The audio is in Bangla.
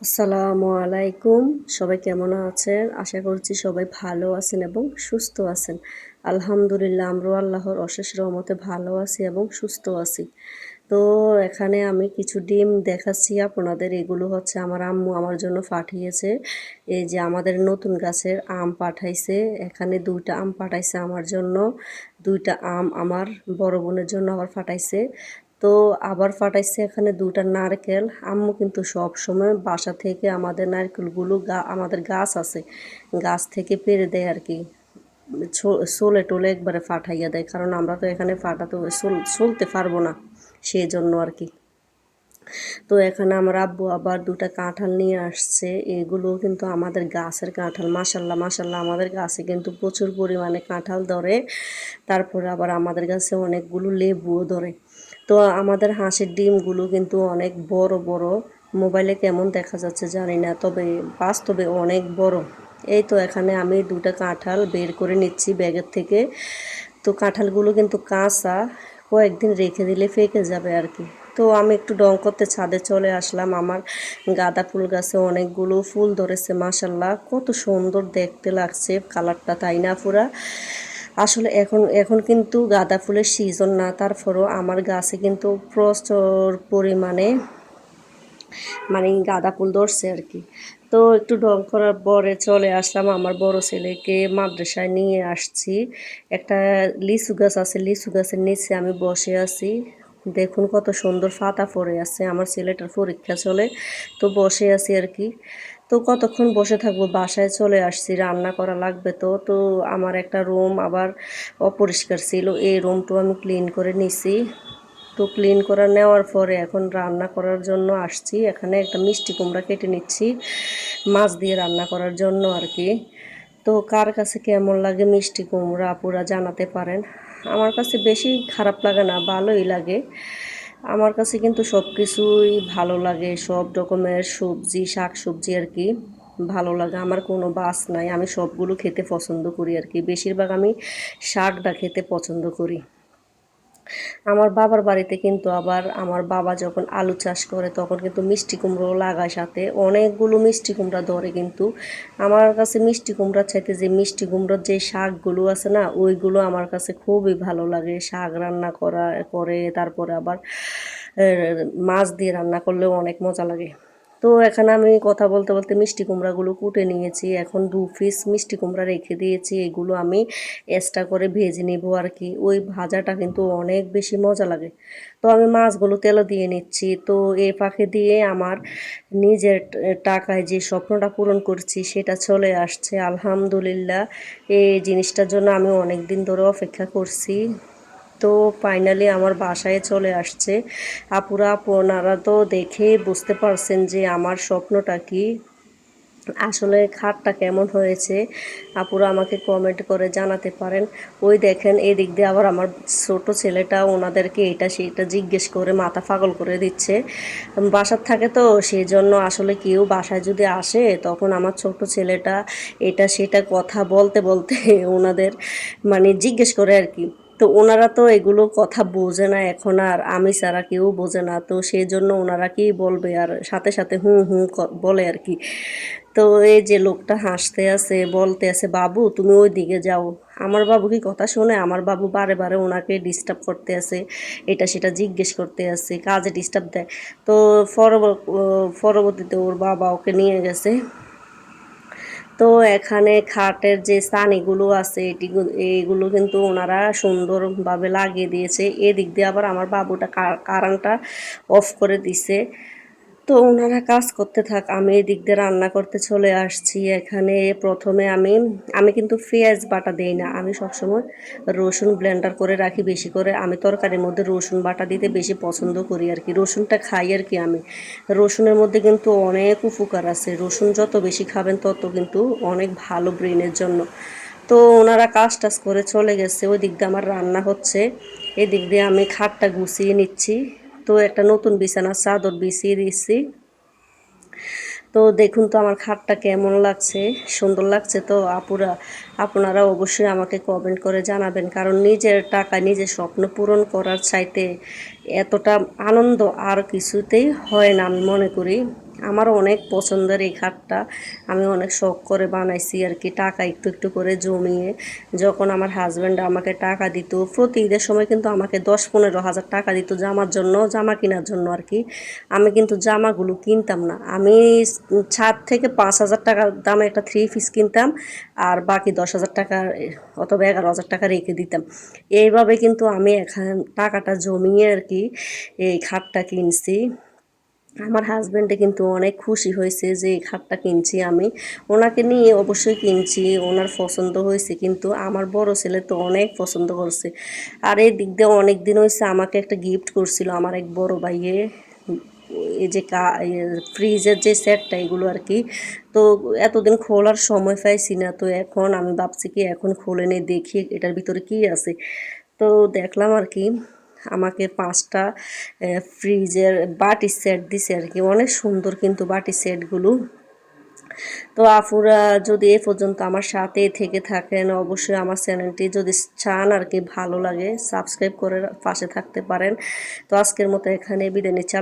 আসসালামু আলাইকুম। সবাই কেমন আছেন? আশা করছি সবাই ভালো আছেন এবং সুস্থ আছেন। আলহামদুলিল্লাহ আমরাও আল্লাহর অশেষ রহমতে ভালো আছি এবং সুস্থ আছি। তো এখানে আমি কিছু ডিম দেখাচ্ছি আপনাদের। এগুলো হচ্ছে আমার আম্মু আমার জন্য পাঠিয়েছে। এই যে আমাদের নতুন গাছের আম পাঠাইছে। এখানে ২ টা আম পাঠাইছে আমার জন্য। ২ টা আম আমার বড় বোনের জন্য আবার পাঠাইছে। তো আবার পাঠাইছে এখানে ২ টা নারকেল। আম্মু কিন্তু সবসময় বাসা থেকে আমাদের নারকেলগুলো আমাদের গাছ আছে। গাছ থেকে পেড়ে দেয় আরকি। ছোলে টোলে একবারে পাঠাইয়া দেয়। কারণ আমরা তো এখানে পাঠাতে চলতে পারবো না। সেজন্য আরকি। তো এখানে আমার আব্বু আবার ২ টা কাঁঠাল নিয়ে আসছে। এগুলো কিন্তু আমাদের গাছের কাঁঠাল। মাশাআল্লাহ, মাশাআল্লাহ আমাদের গাছে কিন্তু প্রচুর পরিমাণে কাঁঠাল ধরে। তারপরে আবার আমাদের গাছে অনেকগুলো লেবুও ধরে। তো আমাদের হাঁসের ডিমগুলো কিন্তু অনেক বড় বড়। মোবাইলে কেমন দেখা যাচ্ছে জানি না, তবে বাস্তবে অনেক বড়। এই তো এখানে আমি ২ টা কাঁঠাল বের করে নিচ্ছি ব্যাগের থেকে। তো কাঁঠালগুলো কিন্তু কাঁচা, কয়েকদিন রেখে দিলে পেকে যাবে আর কি। তো আমি একটু ডং করতে ছাদে চলে আসলাম। আমার গাঁদা ফুল গাছে অনেকগুলো ফুল ধরেছে, মাশাল্লাহ কত সুন্দর দেখতে লাগছে কালারটা, তাই না পুরা? আসলে এখন এখন কিন্তু গাঁদা ফুলের সিজন না, তারপরও আমার গাছে কিন্তু প্রচুর পরিমাণে গাঁদা ফুল ধরছে আর কি। তো একটু ঢং করার পরে চলে আসলাম, আমার বড় ছেলেকে মাদ্রাসায় নিয়ে আসছি। একটা লিচু গাছ আছে, লিচু গাছের নিচে আমি বসে আছি। দেখুন কত সুন্দর পাতা পড়ে আছে, আমার ছেলেটার পরীক্ষা চলে, তো বসে আছি আর কি। তো কতক্ষণ বসে থাকবো, বাসায় চলে আসছি, রান্না করা লাগবে। তো তো আমার একটা রুম আবার অপরিষ্কার ছিল, এই রুমটাও আমি ক্লিন করে নিছি। তো ক্লিন করে নেওয়ার পরে এখন রান্না করার জন্য আসছি। এখানে একটা মিষ্টি কুমড়া কেটে নিচ্ছি মাছ দিয়ে রান্না করার জন্য আর কি। তো কার কাছে কেমন লাগে মিষ্টি কুমড়া আপুরা জানাতে পারেন। আমার কাছে বেশি খারাপ লাগে না, ভালোই লাগে। আমার কাছে কিন্তু সব কিছুই ভালো লাগে, সব রকমের সবজি শাক সবজি আর কি ভালো লাগে। আমার কোনো বাস নাই, আমি সবগুলো খেতে পছন্দ করি আর কি। বেশিরভাগ আমি শাকটা খেতে পছন্দ করি। আমার বাবার বাড়িতে কিন্তু আবার আমার বাবা যখন আলু চাষ করে তখন কিন্তু মিষ্টি কুমড়ো লাগায়, সাথে অনেকগুলো মিষ্টি কুমড়া ধরে। কিন্তু আমার কাছে মিষ্টি কুমড়ার চাইতে যে মিষ্টি কুমড়োর যে শাকগুলো আছে না, ওইগুলো আমার কাছে খুবই ভালো লাগে। শাক রান্না করে তারপরে আবার মাছ দিয়ে রান্না করলেও অনেক মজা লাগে। তো এখানে আমি কথা বলতে বলতে মিষ্টি কুমড়াগুলো কুটে নিয়েছি। এখন ২ পিস মিষ্টি কুমড়া রেখে দিয়েছি, এগুলো আমি এক্সট্রা করে ভেজে নেব আর কি। ওই ভাজাটা কিন্তু অনেক বেশি মজা লাগে। তো আমি মাছগুলো তেলে দিয়ে নিচ্ছি। তো এই ফাঁকে দিয়ে আমার নিজের টাকায় যে স্বপ্নটা পূরণ করছি সেটা চলে আসছে, আলহামদুলিল্লাহ। এই জিনিসটার জন্য আমি অনেক দিন ধরে অপেক্ষা করছি। তো ফাইনালি আমার বাসায় চলে আসছে। আপুরা আপনারা তো দেখে বুঝতে পারছেন যে আমার স্বপ্নটা কি, আসলে খাটটা কেমন হয়েছে। আপুরা আমাকে কমেন্ট করে জানাতে পারেন। ওই দেখেন এদিক দিয়ে আবার আমার ছোট ছেলেটা ওনাদেরকে এটা সেটা জিজ্ঞেস করে মাথা পাগল করে দিচ্ছে। বাসার থাকে তো সেই জন্য আসলে কেউ বাসায় যদি আসে তখন আমার ছোট ছেলেটা এটা সেটা কথা বলতে বলতে ওনাদের জিজ্ঞেস করে আর কি। তো ওনারা তো এগুলো কথা বোঝে না এখন, আর আমি ছাড়া কেউ বোঝে না, তো সেই জন্য ওনারা কি বলবে, আর সাথে সাথে হুঁ হুঁ বলে আর কি। তো এই যে লোকটা হাসতে আছে বলতে আছে, বাবু তুমি ওই দিকে যাও। আমার বাবু কি কথা শোনে? আমার বাবু বারে বারে ওনাকে ডিস্টার্ব করতে আছে, এটা সেটা জিজ্ঞেস করতে আছে, কাজে ডিস্টার্ব দেয়। তো পরবর্তীতে ওর বাবা ওকে নিয়ে গেছে। তো এখানে খাটের যে ছানিগুলো আছে এইগুলো কিন্তু ওনারা সুন্দরভাবে লাগিয়ে দিয়েছে। এদিক দিয়ে আবার আমার বাবুটা কারেন্টটা অফ করে দিছে। তো ওনারা কাজ করতে থাক, আমি এদিক দিয়ে রান্না করতে চলে আসছি। এখানে প্রথমে আমি আমি কিন্তু পেঁয়াজ বাটা দেই না, আমি সবসময় রসুন ব্লেন্ডার করে রাখি বেশি করে। আমি তরকারির মধ্যে রসুন বাটা দিতে বেশি পছন্দ করি আর কি, রসুনটা খাই আর কি আমি। রসুনের মধ্যে কিন্তু অনেক উপকার আছে, রসুন যত বেশি খাবেন তত কিন্তু অনেক ভালো ব্রেনের জন্য। তো ওনারা কাজ টাজ করে চলে গেছে, ওই দিক দিয়ে আমার রান্না হচ্ছে, এদিক দিয়ে আমি খাটটা গুছিয়ে নিচ্ছি। তো একটা নতুন বিছানার চাদর বিছিয়ে দিচ্ছি। তো দেখুন তো আমার খাটটা কেমন লাগছে, সুন্দর লাগছে তো আপুরা? আপনারা অবশ্যই আমাকে কমেন্ট করে জানাবেন, কারণ নিজের টাকায় নিজের স্বপ্ন পূরণ করার চাইতে এতটা আনন্দ আর কিছুতেই হয় না আমি মনে করি। আমারও অনেক পছন্দের এই খাটটা। আমি অনেক শখ করে বানাইছি আর কি, টাকা একটু একটু করে জমিয়ে। যখন আমার হাজব্যান্ড আমাকে টাকা দিত, প্রতি ঈদের সময় কিন্তু আমাকে 10-15 হাজার টাকা দিত জামার জন্য, জামা কেনার জন্য আর কি। আমি কিন্তু জামাগুলো কিনতাম না, আমি 7 থেকে 5 হাজার টাকা দামে একটা 3 পিস কিনতাম, আর বাকি 10 হাজার টাকা অথবা 11 হাজার টাকা রেখে দিতাম। এইভাবে কিন্তু আমি এখান টাকাটা জমিয়ে আর কি এই খাটটা কিনছি। আমার হাজব্যান্ডে কিন্তু অনেক খুশি হয়েছে যে এই খাটটা কিনছি আমি, ওনাকে নিয়ে অবশ্যই কিনছি, ওনার পছন্দ হয়েছে, কিন্তু আমার বড় ছেলে তো অনেক পছন্দ করছে। আর এই দিক দিয়ে অনেক দিন হয়েছে আমাকে একটা গিফট করছিল আমার এক বড় ভাইয়ে, এই যে ফ্রিজের যে সেটটা এগুলো আর কি। তো এতদিন খোলার সময় পাইছি না, তো এখন আমি ভাবছি কি এখন খুলে নিয়ে দেখি এটার ভিতরে কি আছে। তো দেখলাম আর কি, আমাকে 5টা ফ্রিজের বাটি সেট দিছে আর কি, অনেক সুন্দর কিন্তু বাটি সেটগুলো। তো আপুরা যদি এ পর্যন্ত আমার সাথে থেকে থাকেন, অবশ্যই আমার চ্যানেলটি যদি চান আর কি ভালো লাগে সাবস্ক্রাইব করে পাশে থাকতে পারেন। তো আজকের মতো এখানে বিদায় নিচ্ছি।